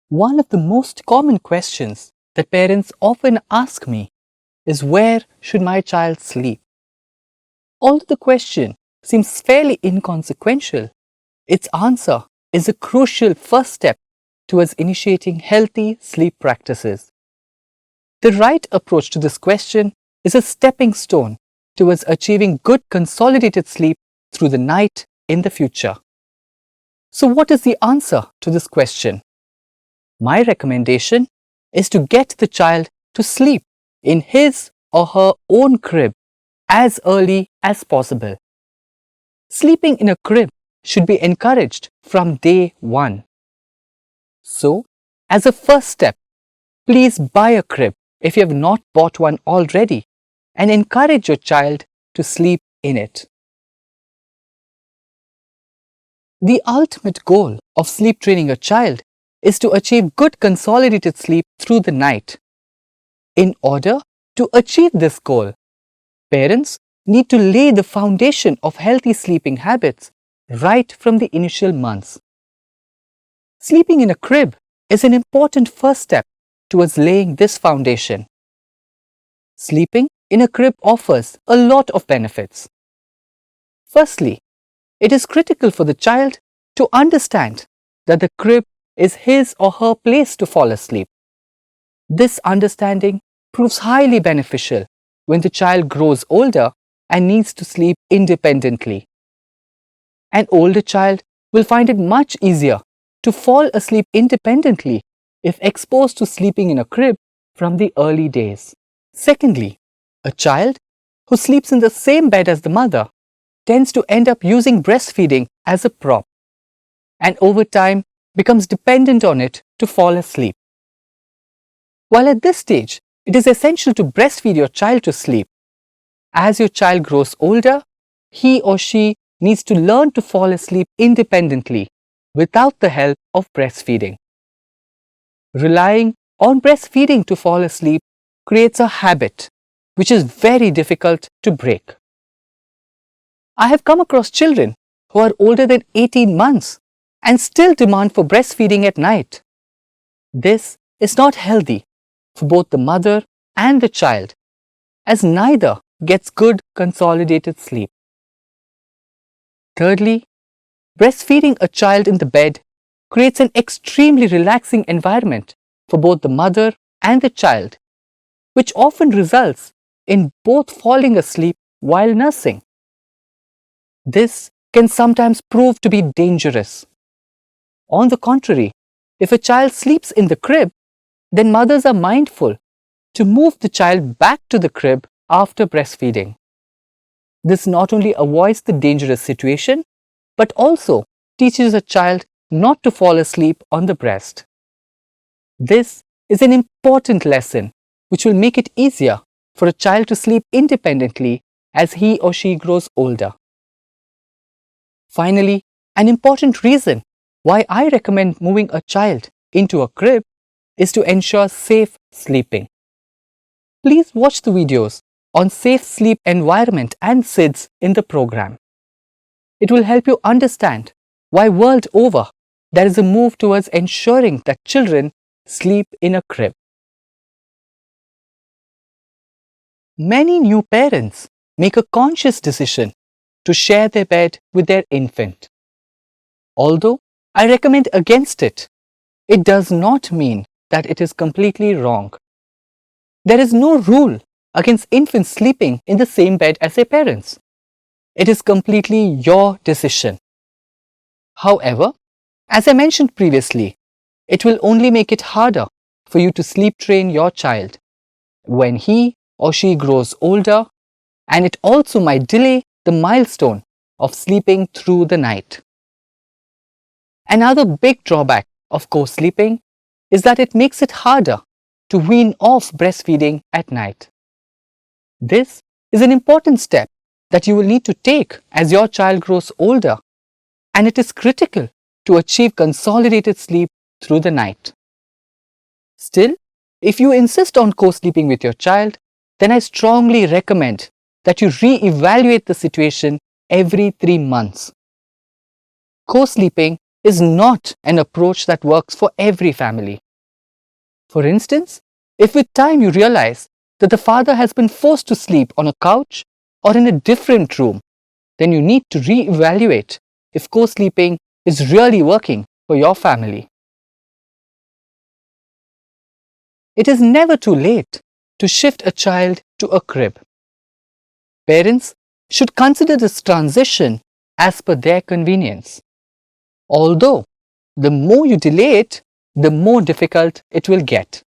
One of the most common questions that parents often ask me is, where should my child sleep? Although the question seems fairly inconsequential, its answer is a crucial first step towards initiating healthy sleep practices. The right approach to this question is a stepping stone towards achieving good consolidated sleep through the night in the future. So what is the answer to this question? My recommendation is to get the child to sleep in his or her own crib as early as possible. Sleeping in a crib should be encouraged from day one. So, as a first step, please buy a crib if you have not bought one already and encourage your child to sleep in it. The ultimate goal of sleep training a child is to achieve good consolidated sleep through the night. In order to achieve this goal, parents need to lay the foundation of healthy sleeping habits right from the initial months. Sleeping in a crib is an important first step towards laying this foundation. Sleeping in a crib offers a lot of benefits. Firstly, it is critical for the child to understand that the crib is his or her place to fall asleep. This understanding proves highly beneficial when the child grows older and needs to sleep independently. An older child will find it much easier to fall asleep independently if exposed to sleeping in a crib from the early days. Secondly, a child who sleeps in the same bed as the mother tends to end up using breastfeeding as a prop, and over time becomes dependent on it to fall asleep. While at this stage, it is essential to breastfeed your child to sleep. As your child grows older, he or she needs to learn to fall asleep independently without the help of breastfeeding. Relying on breastfeeding to fall asleep creates a habit which is very difficult to break. I have come across children who are older than 18 months and still demand for breastfeeding at night. This is not healthy for both the mother and the child, as neither gets good consolidated sleep. Thirdly, breastfeeding a child in the bed creates an extremely relaxing environment for both the mother and the child, which often results in both falling asleep while nursing. This can sometimes prove to be dangerous. On the contrary, if a child sleeps in the crib, then mothers are mindful to move the child back to the crib after breastfeeding. This not only avoids the dangerous situation, but also teaches a child not to fall asleep on the breast. This is an important lesson which will make it easier for a child to sleep independently as he or she grows older. Finally, an important reason why I recommend moving a child into a crib is to ensure safe sleeping. Please watch the videos on safe sleep environment and SIDS in the program. It will help you understand why world over there is a move towards ensuring that children sleep in a crib. Many new parents make a conscious decision to share their bed with their infant. Although I recommend against it, it does not mean that it is completely wrong. There is no rule against infants sleeping in the same bed as their parents. It is completely your decision. However, as I mentioned previously, it will only make it harder for you to sleep train your child when he or she grows older, and it also might delay the milestone of sleeping through the night. Another big drawback of co-sleeping is that it makes it harder to wean off breastfeeding at night. This is an important step that you will need to take as your child grows older, and it is critical to achieve consolidated sleep through the night. Still, if you insist on co-sleeping with your child, then I strongly recommend that you re-evaluate the situation every 3 months. Co-sleeping is not an approach that works for every family. For instance, if with time you realize that the father has been forced to sleep on a couch or in a different room, then you need to re-evaluate if co-sleeping is really working for your family. It is never too late to shift a child to a crib. Parents should consider this transition as per their convenience. Although, the more you delay it, the more difficult it will get.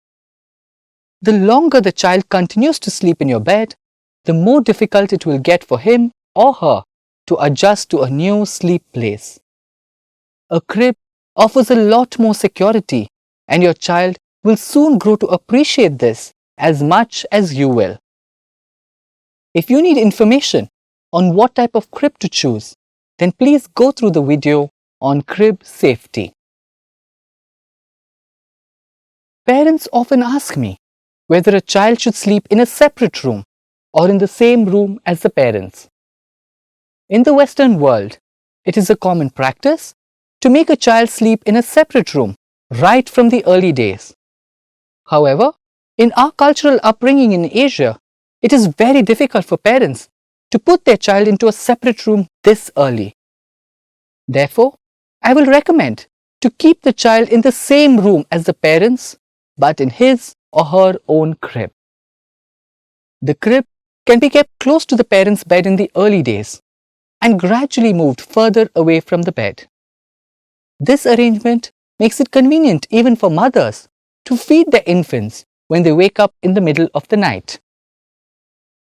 The longer the child continues to sleep in your bed, the more difficult it will get for him or her to adjust to a new sleep place. A crib offers a lot more security, and your child will soon grow to appreciate this as much as you will. If you need information on what type of crib to choose, then please go through the video on crib safety. Parents often ask me whether a child should sleep in a separate room or in the same room as the parents. In the Western world, it is a common practice to make a child sleep in a separate room right from the early days. However, in our cultural upbringing in Asia, it is very difficult for parents to put their child into a separate room this early. Therefore, I will recommend to keep the child in the same room as the parents, but in his or her own crib. The crib can be kept close to the parents' bed in the early days and gradually moved further away from the bed. This arrangement makes it convenient even for mothers to feed their infants when they wake up in the middle of the night.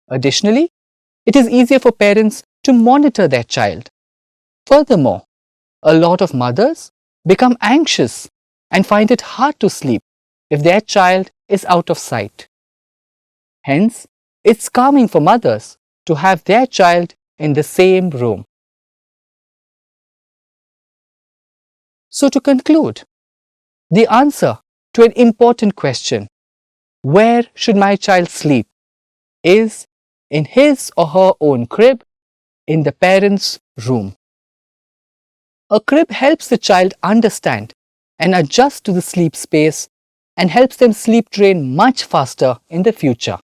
Additionally, it is easier for parents to monitor their child. Furthermore, a lot of mothers become anxious and find it hard to sleep if their child is out of sight. Hence, it's calming for mothers to have their child in the same room. So to conclude, the answer to an important question, where should my child sleep, is in his or her own crib, in the parent's room. A crib helps the child understand and adjust to the sleep space and helps them sleep train much faster in the future.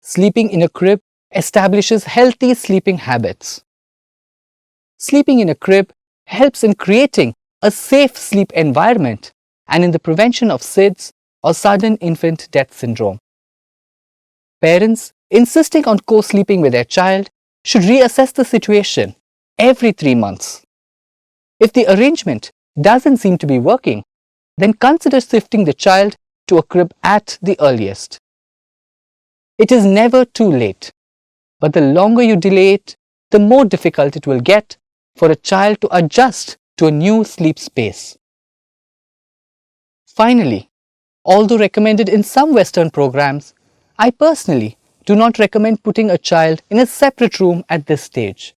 Sleeping in a crib establishes healthy sleeping habits. Sleeping in a crib helps in creating a safe sleep environment and in the prevention of SIDS or sudden infant death syndrome. Parents insisting on co-sleeping with their child should reassess the situation every 3 months. If the arrangement doesn't seem to be working, then consider shifting the child to a crib at the earliest. It is never too late, but the longer you delay it, the more difficult it will get for a child to adjust to a new sleep space. Finally, although recommended in some Western programs, I personally do not recommend putting a child in a separate room at this stage.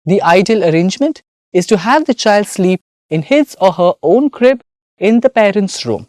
The ideal arrangement is to have the child sleep in his or her own crib in the parent's room.